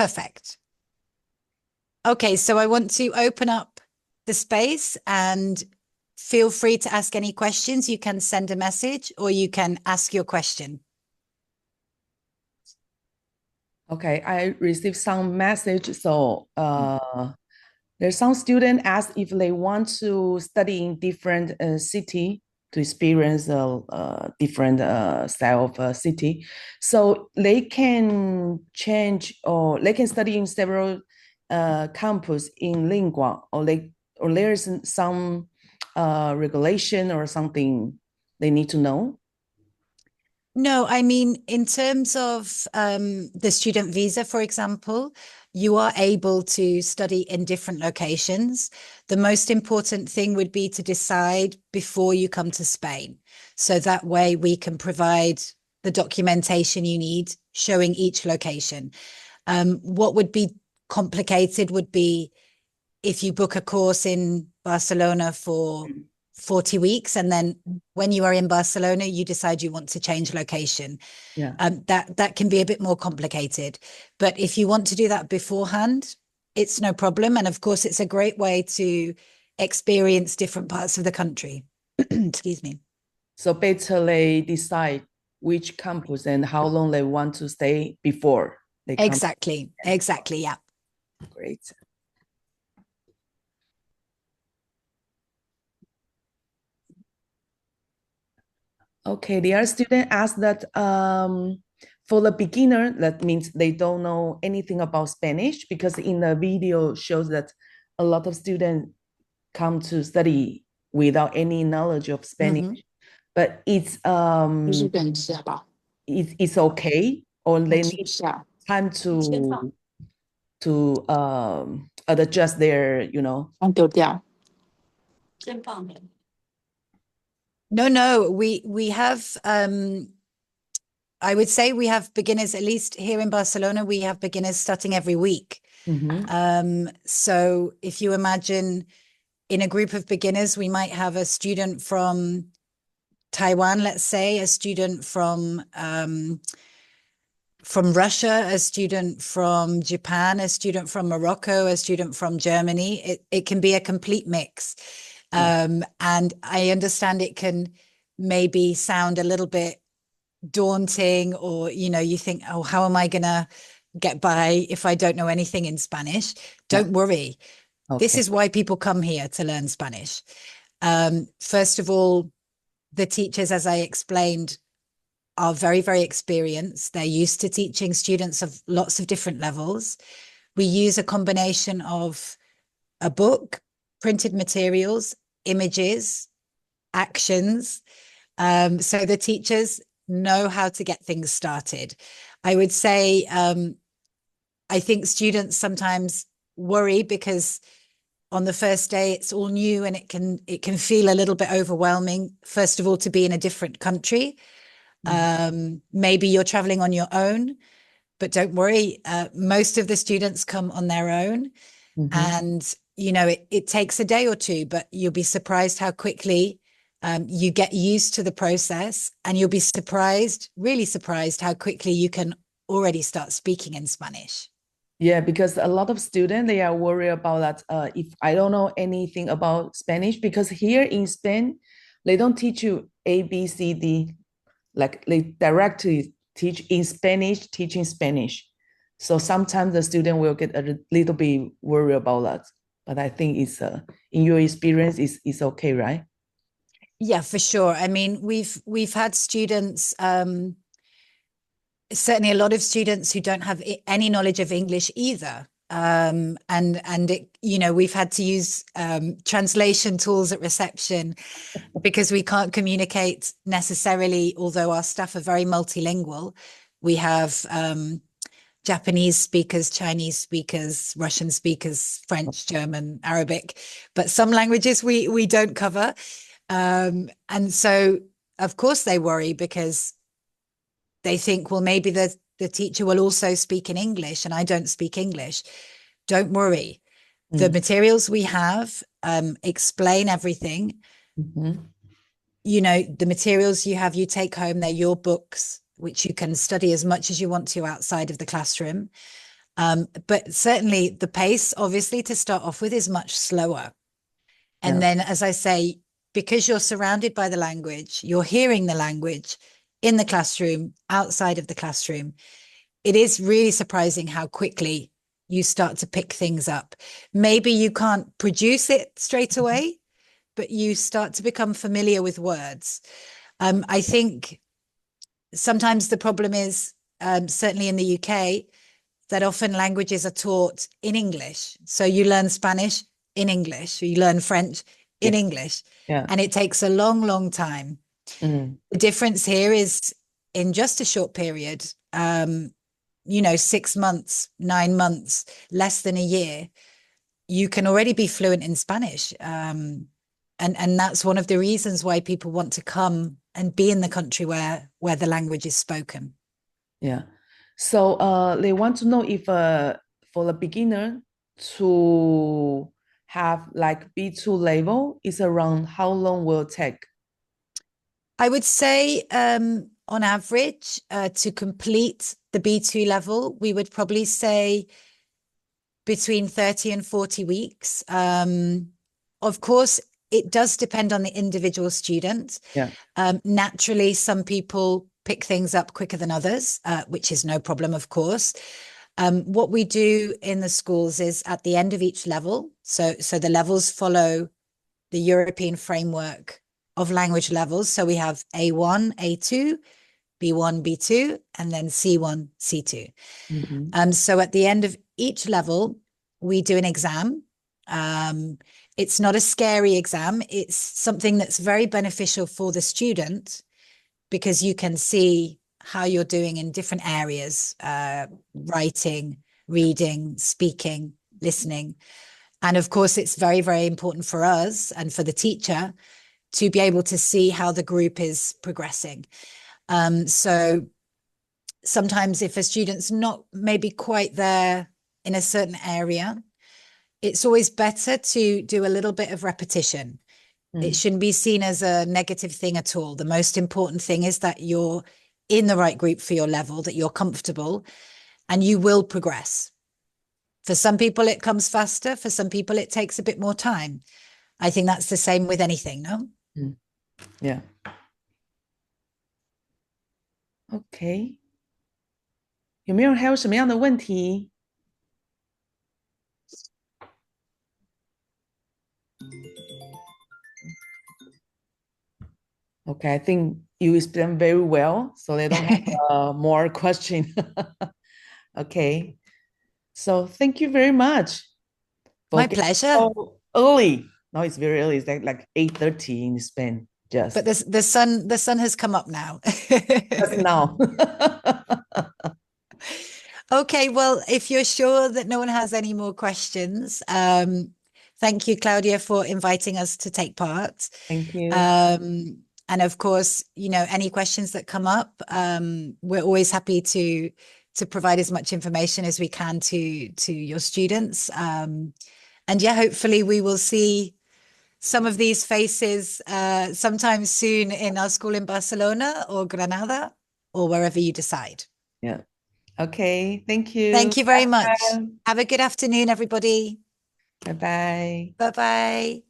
Perfect. Okay, so I want to open up the space and feel free to ask any questions. You can send a message or you can ask your question. Okay, I received some message. So there's some student asked if they want to study in different city to experience a different style of city. So they can change or they can study in several campus in Lingua, or there's some regulation or something they need to know. No, I mean, in terms of the student visa, for example, you are able to study in different locations. The most important thing would be to decide before you come to Spain. So that way we can provide the documentation you need showing each location. What would be complicated would be if you book a course in Barcelona for 40 weeks, and then when you are in Barcelona, you decide you want to change location. Yeah. That can be a bit more complicated. But if you want to do that beforehand, it's no problem. And of course, it's a great way to experience different parts of the country. Excuse me. So better they decide which campus and how long they want to stay before they come. Exactly. Exactly. Yeah. Great. Okay, the other student asked that for the beginner, that means they don't know anything about Spanish, because in the video shows that a lot of students come to study without any knowledge of Spanish. But it's okay, or they need time to adjust their, No, we have I would say we have beginners, at least here in Barcelona, we have beginners starting every week. So if you imagine in a group of beginners, we might have a student from Taiwan, let's say, a student from Russia, a student from Japan, a student from Morocco, a student from Germany. It can be a complete mix. And I understand it can maybe sound a little bit daunting, or, you think, oh, how am I going to get by if I don't know anything in Spanish? Don't worry. Okay. This is why people come here to learn Spanish. First of all, the teachers, as I explained, are very, very experienced. They're used to teaching students of lots of different levels. We use a combination of a book, printed materials, images, actions. So the teachers know how to get things started. I would say, I think students sometimes worry because on the first day it's all new, and it can feel a little bit overwhelming, first of all, to be in a different country. Maybe you're traveling on your own, but don't worry. Most of the students come on their own. And, it takes a day or two, but you'll be surprised how quickly you get used to the process, and you'll be really surprised how quickly you can already start speaking in Spanish. Yeah, because a lot of students, they are worried about that. If I don't know anything about Spanish, because here in Spain, they don't teach you A, B, C, D. Like they directly teach in Spanish, teaching Spanish. So sometimes the student will get a little bit worried about that. But I think it's in your experience, it's okay, right? Yeah, for sure. I mean, we've had students, certainly a lot of students who don't have any knowledge of English either. And it, we've had to use translation tools at reception because we can't communicate necessarily, although our staff are very multilingual. We have Japanese speakers, Chinese speakers, Russian speakers, French, German, Arabic, but some languages we don't cover. And so, of course, they worry because they think, well, maybe the teacher will also speak in English and I don't speak English. Don't worry. The materials we have explain everything. The materials you take home, they're your books, which you can study as much as you want to outside of the classroom. But certainly the pace, obviously, to start off with is much slower. And then, as I say, because you're surrounded by the language, you're hearing the language in the classroom, outside of the classroom, it is really surprising how quickly you start to pick things up. Maybe you can't produce it straight away, but you start to become familiar with words. I think sometimes the problem is, certainly in the UK, that often languages are taught in English. So you learn Spanish in English, or you learn French in English, and it takes a long, long time. The difference here is in just a short period, 6 months, 9 months, less than a year, you can already be fluent in Spanish. And that's one of the reasons why people want to come and be in the country where the language is spoken. Yeah. So they want to know if for the beginner to have like B2 level is around how long will it take? I would say on average to complete the B2 level, we would probably say between 30 and 40 weeks. Of course, it does depend on the individual student. Yeah. Naturally, some people pick things up quicker than others, which is no problem, of course. What we do in the schools is at the end of each level, so the levels follow the European framework of language levels. So we have A1, A2, B1, B2, and then C1, C2. So at the end of each level, we do an exam. It's not a scary exam. It's something that's very beneficial for the student because you can see how you're doing in different areas, writing, reading, speaking, listening. And of course, it's very, very important for us and for the teacher to be able to see how the group is progressing. So sometimes if a student's not maybe quite there in a certain area, it's always better to do a little bit of repetition. It shouldn't be seen as a negative thing at all. The most important thing is that you're in the right group for your level, that you're comfortable, and you will progress. For some people, it comes faster. For some people, it takes a bit more time. I think that's the same with anything, no? Yeah. OK. 有没有还有什么样的问题？ Okay, I think you explained very well, so they don't have more question. Okay, so thank you very much. My pleasure. So early. Now it's very early. It's like 8:30 in Spain. Just. But the sun has come up now. Just now. Okay, well, if you're sure that no one has any more questions, thank you, Claudia, for inviting us to take part. Thank you. And of course, any questions that come up, we're always happy to provide as much information as we can to your students. And yeah, hopefully we will see some of these faces sometime soon in our school in Barcelona or Granada or wherever you decide. Yeah. Okay. Thank you. Thank you very much. Have a good afternoon, everybody. Bye-bye. Bye-bye.